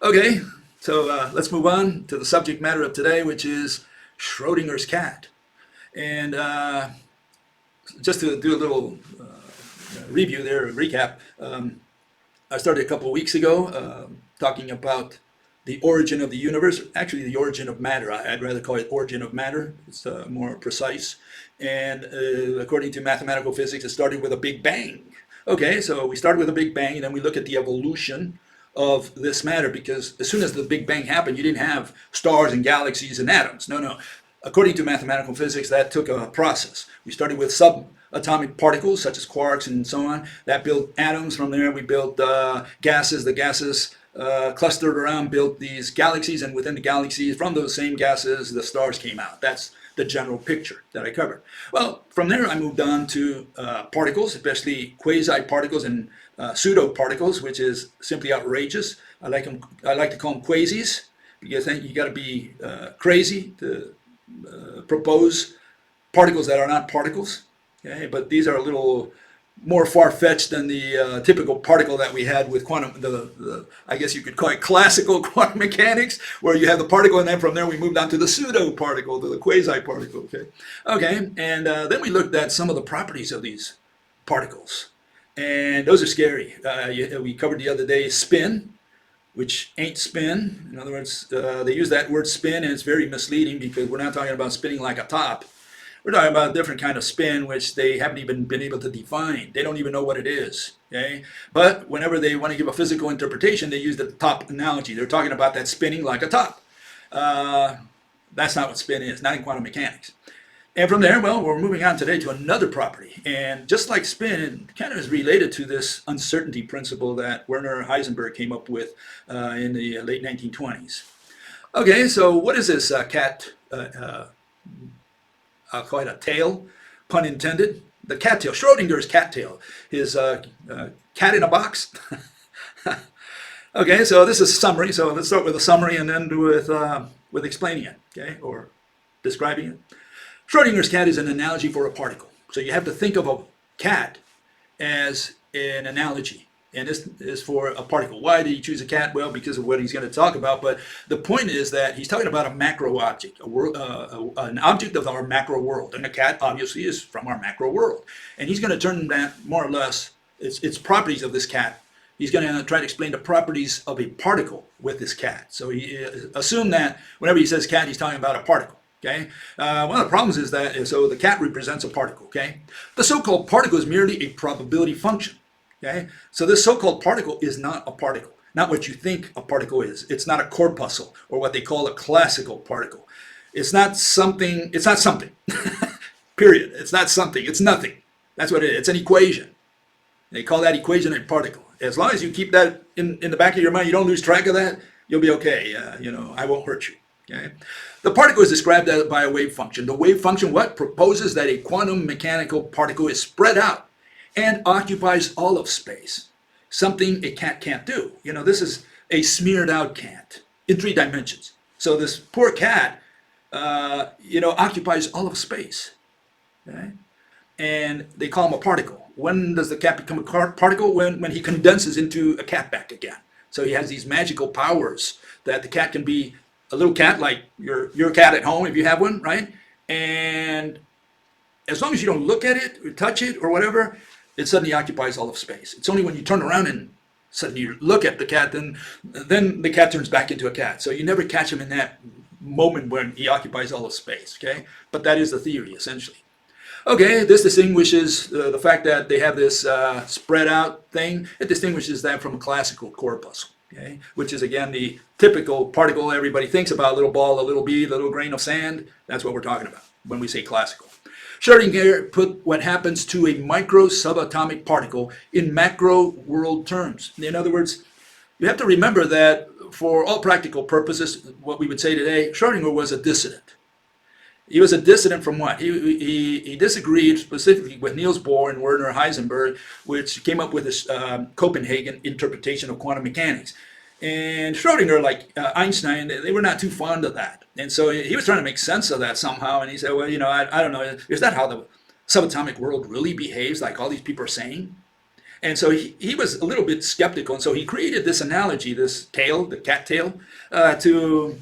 Okay, so let's move on to the subject matter of today, which is Schrodinger's cat. And just to do a little review there, recap, I started a couple of weeks ago talking about the origin of the universe, actually the origin of matter. I'd rather call it origin of matter. It's more precise. And according to mathematical physics, it started with a big bang. Okay, so we started with a big bang, and then we look at the evolution of this matter, because as soon as the Big Bang happened, you didn't have stars and galaxies and atoms. No, no. According to mathematical physics, that took a process. We started with subatomic particles, such as quarks and so on. That built atoms. From there, we built gases. The gases clustered around built these galaxies, and within the galaxies, from those same gases, the stars came out. That's the general picture that I covered. Well, from there, I moved on to particles, especially quasi-particles and pseudo-particles, which is simply outrageous. I like to call them quausies, because you got to be crazy to propose particles that are not particles. Okay, but these are a little more far-fetched than the typical particle that we had with quantum, I guess you could call it classical quantum mechanics, where you have the particle, and then from there we moved on to the pseudo-particle, to the quasi-particle. Okay, and then we looked at some of the properties of these particles, and those are scary. We covered the other day spin, which ain't spin. In other words, they use that word spin, and it's very misleading, because we're not talking about spinning like a top. We're talking about a different kind of spin, which they haven't even been able to define. They don't even know what it is. Okay? But whenever they want to give a physical interpretation, they use the top analogy. They're talking about that spinning like a top. That's not what spin is, not in quantum mechanics. And from there, well, we're moving on today to another property. And just like spin, it kind of is related to this uncertainty principle that Werner Heisenberg came up with in the late 1920s. Okay, so what is this cat? I'll call it a tail, pun intended. The cattail, Schrodinger's cattail, his cat in a box. Okay, so this is a summary. So let's start with a summary and end with explaining it, okay, or describing it. Schrodinger's cat is an analogy for a particle. So you have to think of a cat as an analogy. And this is for a particle. Why did he choose a cat? Well, because of what he's going to talk about. But the point is that he's talking about a macro object, an object of our macro world. And a cat, obviously, is from our macro world. And he's going to turn that, more or less, its properties of this cat. He's going to try to explain the properties of a particle with this cat. So he assume that whenever he says cat, he's talking about a particle. Okay. One of the problems is that, so the cat represents a particle. Okay. The so-called particle is merely a probability function. Okay, so this so-called particle is not a particle, not what you think a particle is. It's not a corpuscle, or what they call a classical particle. It's not something, period. It's not something, it's nothing. That's what it is. It's an equation. They call that equation a particle. As long as you keep that in the back of your mind, you don't lose track of that, you'll be okay. I won't hurt you. Okay? The particle is described by a wave function. The wave function, what? Proposes that a quantum mechanical particle is spread out and occupies all of space, something a cat can't do. This is a smeared out cat in 3 dimensions. So this poor cat, occupies all of space. Okay? And they call him a particle. When does the cat become a particle? When he condenses into a cat back again. So he has these magical powers that the cat can be a little cat like your cat at home if you have one, right? And as long as you don't look at it or touch it or whatever, it suddenly occupies all of space. It's only when you turn around and suddenly you look at the cat, then the cat turns back into a cat. So you never catch him in that moment when he occupies all of space, okay? But that is the theory, essentially. Okay, this distinguishes the fact that they have this spread out thing. It distinguishes that from a classical corpuscle, okay? Which is, again, the typical particle everybody thinks about, a little ball, a little bead, a little grain of sand. That's what we're talking about when we say classical. Schrodinger put what happens to a micro subatomic particle in macro world terms. In other words, you have to remember that for all practical purposes, what we would say today, Schrodinger was a dissident. He was a dissident from what? He disagreed specifically with Niels Bohr and Werner Heisenberg, which came up with this Copenhagen interpretation of quantum mechanics. And Schrodinger, like Einstein, they were not too fond of that. And so he was trying to make sense of that somehow. And he said, well, I don't know, is that how the subatomic world really behaves, like all these people are saying? And so he was a little bit skeptical, and so he created this analogy, this tail, the cat tail, to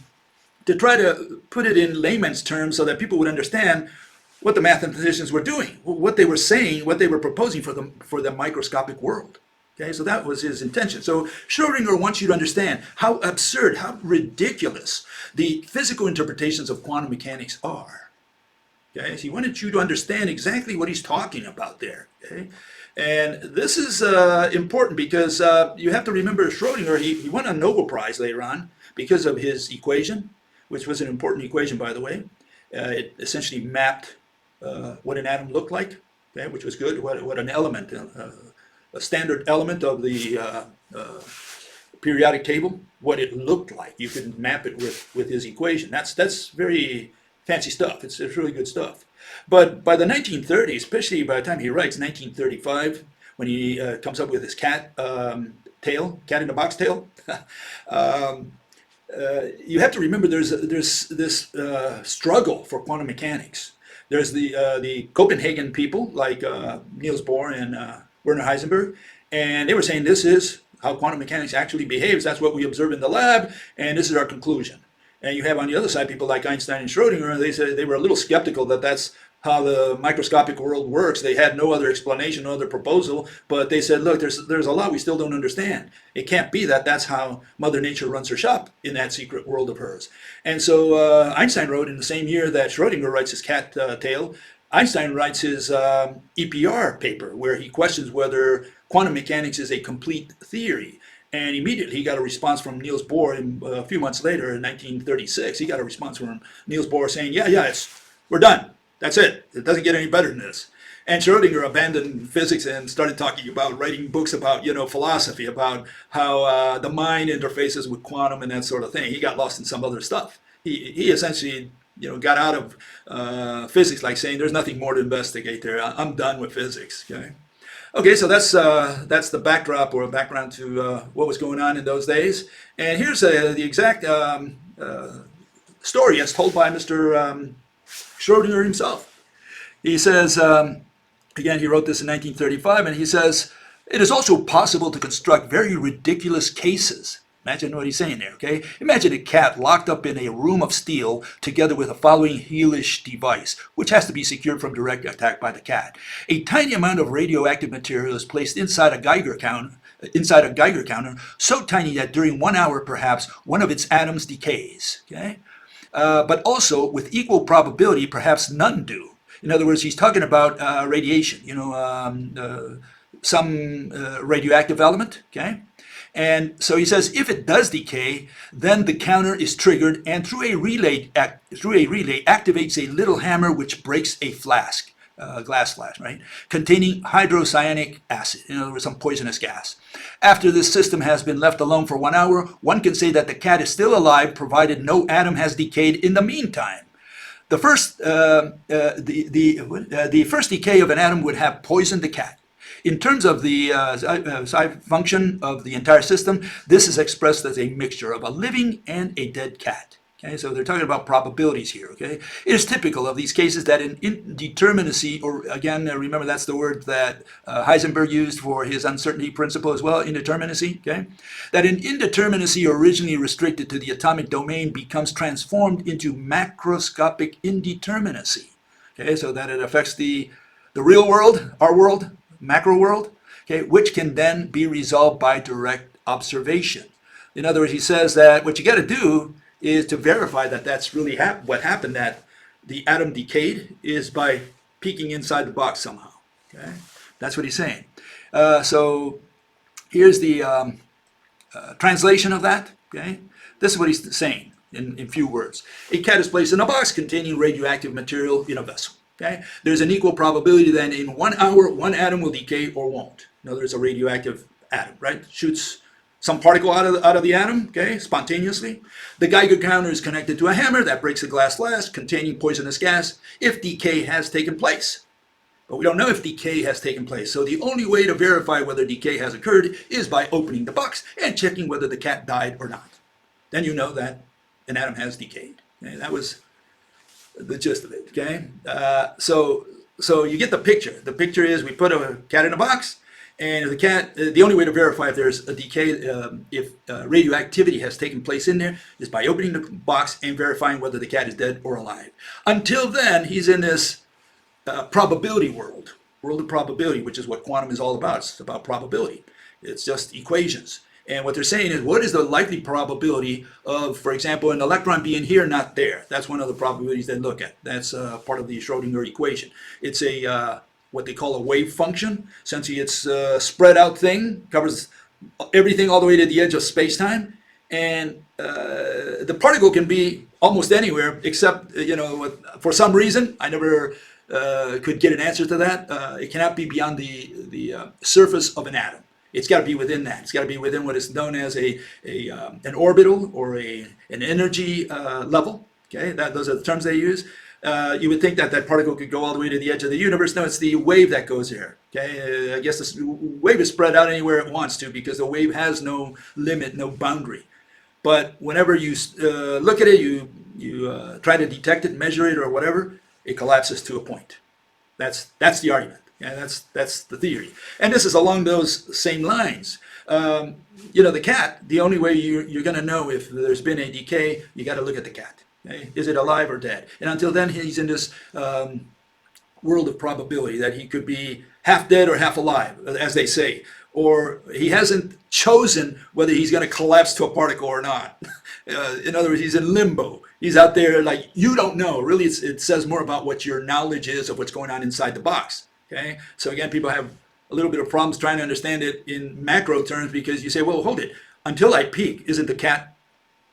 try to put it in layman's terms so that people would understand what the mathematicians were doing, what they were saying, what they were proposing for the microscopic world. Okay, so that was his intention. So Schrodinger wants you to understand how absurd, how ridiculous the physical interpretations of quantum mechanics are. Okay, so he wanted you to understand exactly what he's talking about there. Okay, and this is important because you have to remember Schrodinger, he won a Nobel Prize later on because of his equation, which was an important equation, by the way. It essentially mapped what an atom looked like, okay, which was good, what an element, a standard element of the periodic table, what it looked like. You could map it with his equation. That's very fancy stuff. It's really good stuff. But by the 1930s, especially by the time he writes 1935, when he comes up with his cat tail, cat in the box tail, you have to remember there's this struggle for quantum mechanics. There's the Copenhagen people like Niels Bohr and Werner Heisenberg, and they were saying this is how quantum mechanics actually behaves. That's what we observe in the lab, and this is our conclusion. And you have on the other side people like Einstein and Schrodinger, and they said they were a little skeptical that that's how the microscopic world works. They had no other explanation, no other proposal, but they said, look, there's a lot we still don't understand. It can't be that that's how Mother Nature runs her shop in that secret world of hers. And so Einstein wrote in the same year that Schrodinger writes his cat tail, Einstein writes his EPR paper where he questions whether quantum mechanics is a complete theory. And immediately he got a response from Niels Bohr a few months later in 1936. He got a response from Niels Bohr saying, yeah, we're done. That's it. It doesn't get any better than this. And Schrodinger abandoned physics and started talking about writing books about, philosophy, about how the mind interfaces with quantum and that sort of thing. He got lost in some other stuff. He essentially, got out of physics, like saying there's nothing more to investigate there. I'm done with physics. Okay, so that's the backdrop or background to what was going on in those days. And here's the exact story as told by Mr. Schrodinger himself. He says, again, he wrote this in 1935, and he says, it is also possible to construct very ridiculous cases. Imagine what he's saying there, okay? Imagine a cat locked up in a room of steel together with the following hellish device, which has to be secured from direct attack by the cat. A tiny amount of radioactive material is placed inside a Geiger counter, so tiny that during 1 hour, perhaps, one of its atoms decays, okay? But also, with equal probability, perhaps none do. In other words, he's talking about radiation, some radioactive element, okay? And so he says, if it does decay, then the counter is triggered, and through a relay activates a little hammer which breaks a flask, glass flask, right, containing hydrocyanic acid, in other words, some poisonous gas. After this system has been left alone for 1 hour, one can say that the cat is still alive, provided no atom has decayed in the meantime. The first decay of an atom would have poisoned the cat. In terms of the psi function of the entire system, this is expressed as a mixture of a living and a dead cat. Okay, so they're talking about probabilities here. Okay, it is typical of these cases that an indeterminacy, or again, remember that's the word that Heisenberg used for his uncertainty principle as well, indeterminacy. Okay, that an indeterminacy originally restricted to the atomic domain becomes transformed into macroscopic indeterminacy. Okay, so that it affects the real world, our world, macro world, okay, which can then be resolved by direct observation. In other words, he says that what you got to do is to verify that that's really what happened, that the atom decayed, is by peeking inside the box somehow. Okay, that's what he's saying. So here's the translation of that. Okay, this is what he's saying in few words. A cat is placed in a box containing radioactive material in a vessel. Okay, there's an equal probability that in 1 hour one atom will decay or won't. In other words, a radioactive atom, right, shoots some particle out of the atom, okay, spontaneously. The Geiger counter is connected to a hammer that breaks a glass flask containing poisonous gas if decay has taken place. But we don't know if decay has taken place, so the only way to verify whether decay has occurred is by opening the box and checking whether the cat died or not. Then you know that an atom has decayed. Okay, that was the gist of it, okay? So you get the picture. The picture is we put a cat in a box, And the cat, the only way to verify if there's a decay, if radioactivity has taken place in there, is by opening the box and verifying whether the cat is dead or alive. Until then, he's in this probability world of probability, which is what quantum is all about. It's about probability. It's just equations. And what they're saying is, what is the likely probability of, for example, an electron being here, not there? That's one of the probabilities they look at. That's part of the Schrodinger equation. It's a what they call a wave function. Since it's a spread out thing, covers everything all the way to the edge of space-time. And the particle can be almost anywhere, except, for some reason, I never could get an answer to that. It cannot be beyond the surface of an atom. It's got to be within that. It's got to be within what is known as an orbital or an energy level. Okay, those are the terms they use. You would think that that particle could go all the way to the edge of the universe. No, it's the wave that goes there. Okay, I guess this wave is spread out anywhere it wants to because the wave has no limit, no boundary. But whenever you look at it, you try to detect it, measure it, or whatever, it collapses to a point. That's the argument. Yeah, that's the theory. And this is along those same lines. The cat, the only way you're going to know if there's been a decay, you got to look at the cat. Okay? Is it alive or dead? And until then, he's in this world of probability that he could be half dead or half alive, as they say. Or he hasn't chosen whether he's going to collapse to a particle or not. In other words, he's in limbo. He's out there like, you don't know. Really, it says more about what your knowledge is of what's going on inside the box. Okay, so again, people have a little bit of problems trying to understand it in macro terms because you say, well, hold it. Until I peek, isn't the cat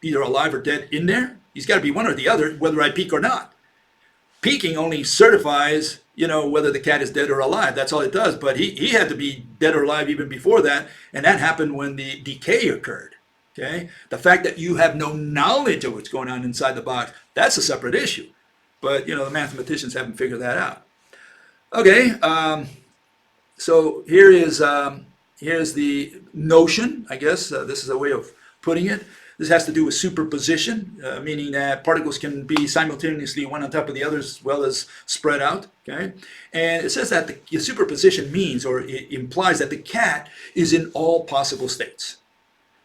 either alive or dead in there? He's got to be one or the other, whether I peek or not. Peeking only certifies, whether the cat is dead or alive. That's all it does. But he had to be dead or alive even before that, and that happened when the decay occurred. Okay, the fact that you have no knowledge of what's going on inside the box, that's a separate issue. But the mathematicians haven't figured that out. Okay, so here's the notion, I guess. This is a way of putting it. This has to do with superposition, meaning that particles can be simultaneously one on top of the other as well as spread out. Okay, and it says that the superposition means, or it implies, that the cat is in all possible states.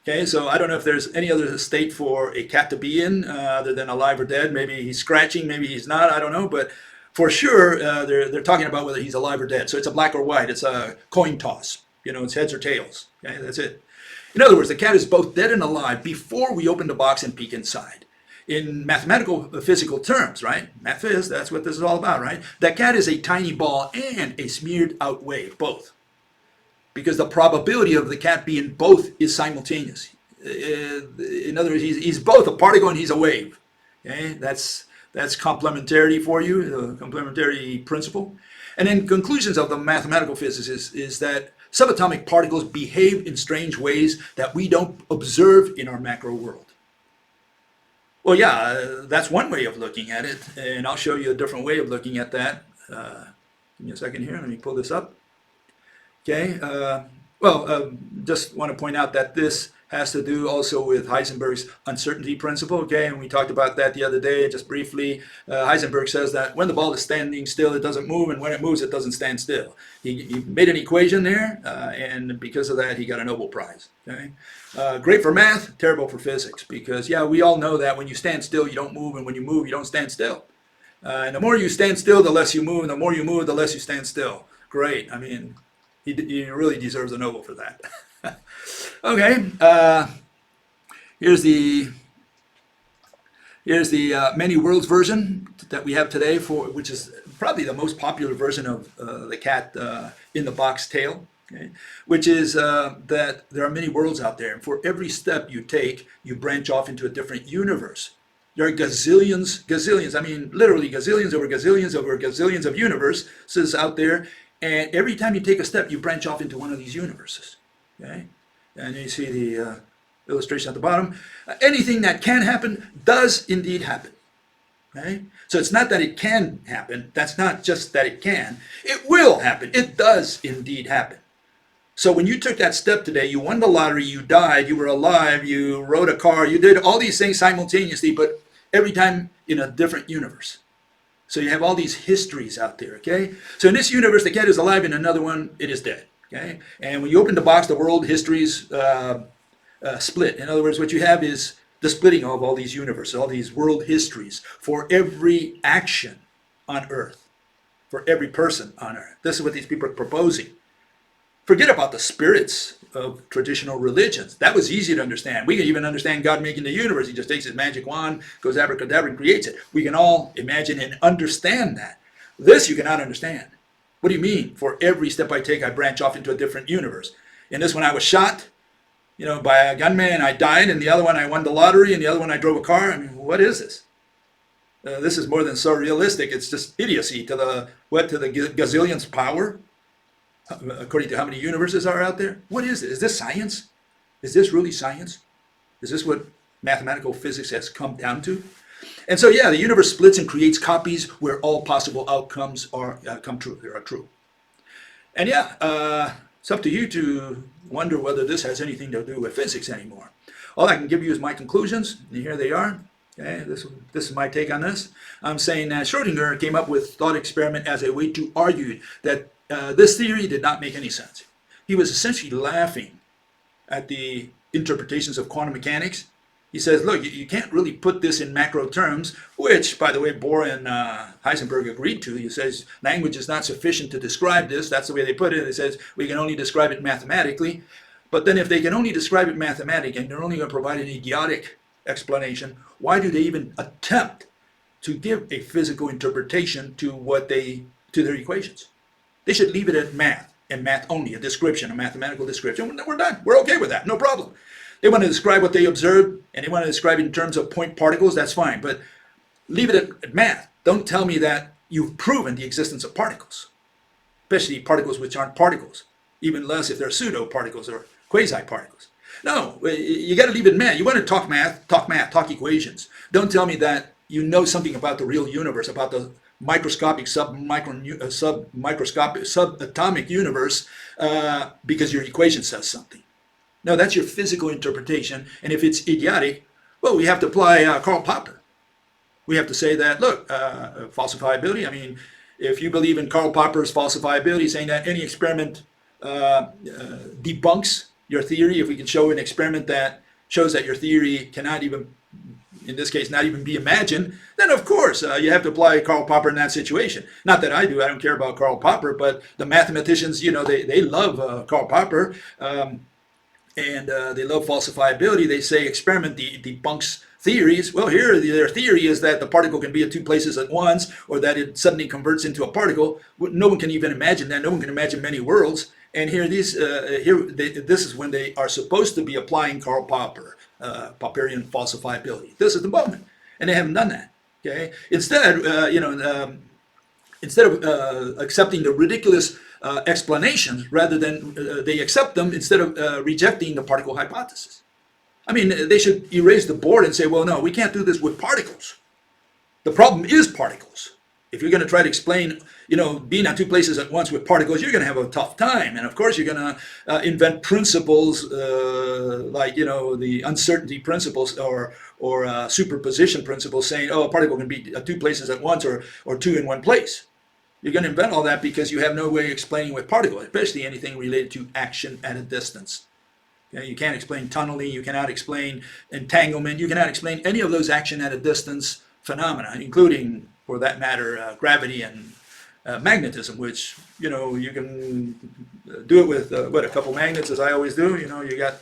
Okay, so I don't know if there's any other state for a cat to be in other than alive or dead. Maybe he's scratching, maybe he's not, I don't know, but for sure, they're talking about whether he's alive or dead. So it's a black or white. It's a coin toss. It's heads or tails. Okay, that's it. In other words, the cat is both dead and alive before we open the box and peek inside. In mathematical physical terms, right? Math phys, that's what this is all about, right? That cat is a tiny ball and a smeared out wave, both. Because the probability of the cat being both is simultaneous. In other words, he's both a particle and he's a wave. Okay, that's complementarity for you, the complementary principle. And then conclusions of the mathematical physicists is that subatomic particles behave in strange ways that we don't observe in our macro world. Well, yeah, that's one way of looking at it, and I'll show you a different way of looking at that. Give me a second here, let me pull this up. Okay, just want to point out that this has to do also with Heisenberg's uncertainty principle, okay? And we talked about that the other day, just briefly. Heisenberg says that when the ball is standing still, it doesn't move, and when it moves, it doesn't stand still. He made an equation there, and because of that, he got a Nobel Prize, okay? Great for math, terrible for physics, because, yeah, we all know that when you stand still, you don't move, and when you move, you don't stand still. And the more you stand still, the less you move, and the more you move, the less you stand still. Great. I mean, he really deserves a Nobel for that. Okay, here's the many worlds version that we have today, which is probably the most popular version of the cat in the box tale, okay? Which is that there are many worlds out there, and for every step you take, you branch off into a different universe. There are gazillions, I mean literally gazillions over gazillions of universes out there, and every time you take a step, you branch off into one of these universes, okay? And you see the illustration at the bottom. Anything that can happen does indeed happen. Okay? So it's not that it can happen. That's not just that it can. It will happen. It does indeed happen. So when you took that step today, you won the lottery, you died, you were alive, you rode a car, you did all these things simultaneously, but every time in a different universe. So you have all these histories out there, okay? So in this universe, the cat is alive. In another one, it is dead. Okay, and when you open the box, the world histories split. In other words, what you have is the splitting of all these universes, all these world histories for every action on Earth, for every person on Earth. This is what these people are proposing. Forget about the spirits of traditional religions. That was easy to understand. We can even understand God making the universe. He just takes his magic wand, goes abracadabra, and creates it. We can all imagine and understand that. This you cannot understand. What do you mean? For every step I take, I branch off into a different universe. In this one, I was shot, by a gunman, and I died. And the other one, I won the lottery. And the other one, I drove a car. I mean, what is this? This is more than surrealistic. It's just idiocy to the gazillionth power, according to how many universes are out there. What is it? Is this science? Is this really science? Is this what mathematical physics has come down to? And so, yeah, the universe splits and creates copies where all possible outcomes are come true. They are true. And yeah, it's up to you to wonder whether this has anything to do with physics anymore. All I can give you is my conclusions, and here they are. Okay, this is my take on this. I'm saying that Schrodinger came up with thought experiment as a way to argue that this theory did not make any sense. He was essentially laughing at the interpretations of quantum mechanics. He says, look, you can't really put this in macro terms, which, by the way, Bohr and Heisenberg agreed to. He says language is not sufficient to describe this. That's the way they put it. He says we can only describe it mathematically. But then if they can only describe it mathematically and they're only going to provide an idiotic explanation, why do they even attempt to give a physical interpretation to their equations? They should leave it at math, and math only, a description, a mathematical description. We're done. We're okay with that. No problem. They want to describe what they observed, and they want to describe it in terms of point particles. That's fine, but leave it at math. Don't tell me that you've proven the existence of particles, especially particles which aren't particles, even less if they're pseudo particles or quasi particles. No, you got to leave it at math. You want to talk math, talk equations. Don't tell me that you know something about the real universe, about the microscopic, subatomic universe, because your equation says something. No, that's your physical interpretation, and if it's idiotic, well, we have to apply Karl Popper. We have to say that, look, falsifiability, I mean, if you believe in Karl Popper's falsifiability, saying that any experiment debunks your theory, if we can show an experiment that shows that your theory cannot even, in this case, not even be imagined, then of course you have to apply Karl Popper in that situation. Not that I do, I don't care about Karl Popper, but the mathematicians, they love Karl Popper, and they love falsifiability. They say experiment debunks theories. Well, here their theory is that the particle can be at two places at once, or that it suddenly converts into a particle. No one can even imagine that. No one can imagine many worlds. And here, this is when they are supposed to be applying Karl Popper, Popperian falsifiability. This is the moment, and they haven't done that. Okay. Instead, instead of accepting the ridiculous explanations, rather than they accept them instead of rejecting the particle hypothesis. I mean, they should erase the board and say, well, no, we can't do this with particles. The problem is particles. If you're going to try to explain, being at two places at once with particles, you're going to have a tough time. And of course, you're going to invent principles like, the uncertainty principles or superposition principles saying, oh, a particle can be at two places at once or two in one place. You're going to invent all that because you have no way of explaining with particles, especially anything related to action at a distance. You can't explain tunneling, you cannot explain entanglement, you cannot explain any of those action at a distance phenomena, including, for that matter, gravity and magnetism, which, you can do it with, a couple magnets, as I always do. You got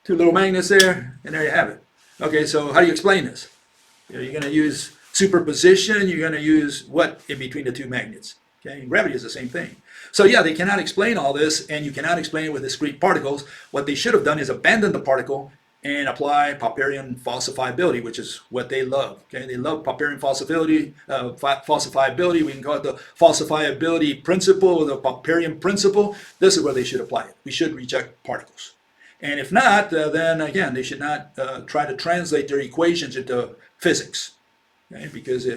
two little magnets there, and there you have it. Okay, so how do you explain this? You're going to use superposition, you're going to use what in between the two magnets? Okay, and gravity is the same thing. So yeah, they cannot explain all this, and you cannot explain it with discrete particles. What they should have done is abandon the particle and apply Popperian falsifiability, which is what they love. Okay, they love Popperian falsifiability. We can call it the falsifiability principle or the Popperian principle. This is where they should apply it. We should reject particles. And if not, then again, they should not try to translate their equations into physics. Okay, because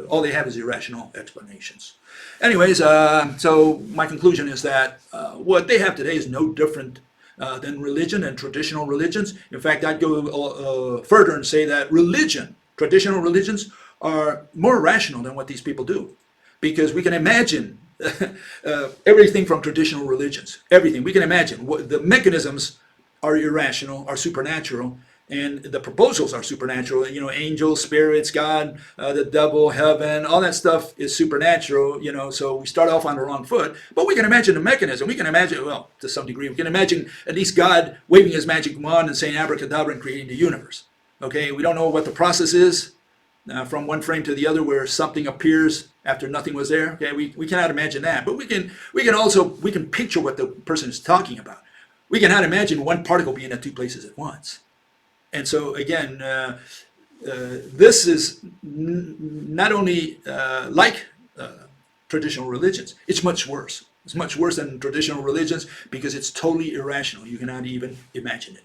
all they have is irrational explanations. Anyways, so my conclusion is that what they have today is no different than religion and traditional religions. In fact, I'd go further and say that traditional religions, are more rational than what these people do. Because we can imagine everything from traditional religions, everything. We can imagine. The mechanisms are irrational, are supernatural, and the proposals are supernatural. You know, angels, spirits, God, the devil, heaven, all that stuff is supernatural, you know, so we start off on the wrong foot. But we can imagine the mechanism. We can imagine, well, to some degree, we can imagine at least God waving his magic wand and saying abracadabra and creating the universe. Okay, we don't know what the process is from one frame to the other where something appears after nothing was there. Okay, we cannot imagine that. But we can picture what the person is talking about. We cannot imagine one particle being at two places at once. And so again, this is not only like traditional religions, it's much worse. It's much worse than traditional religions because it's totally irrational. You cannot even imagine it.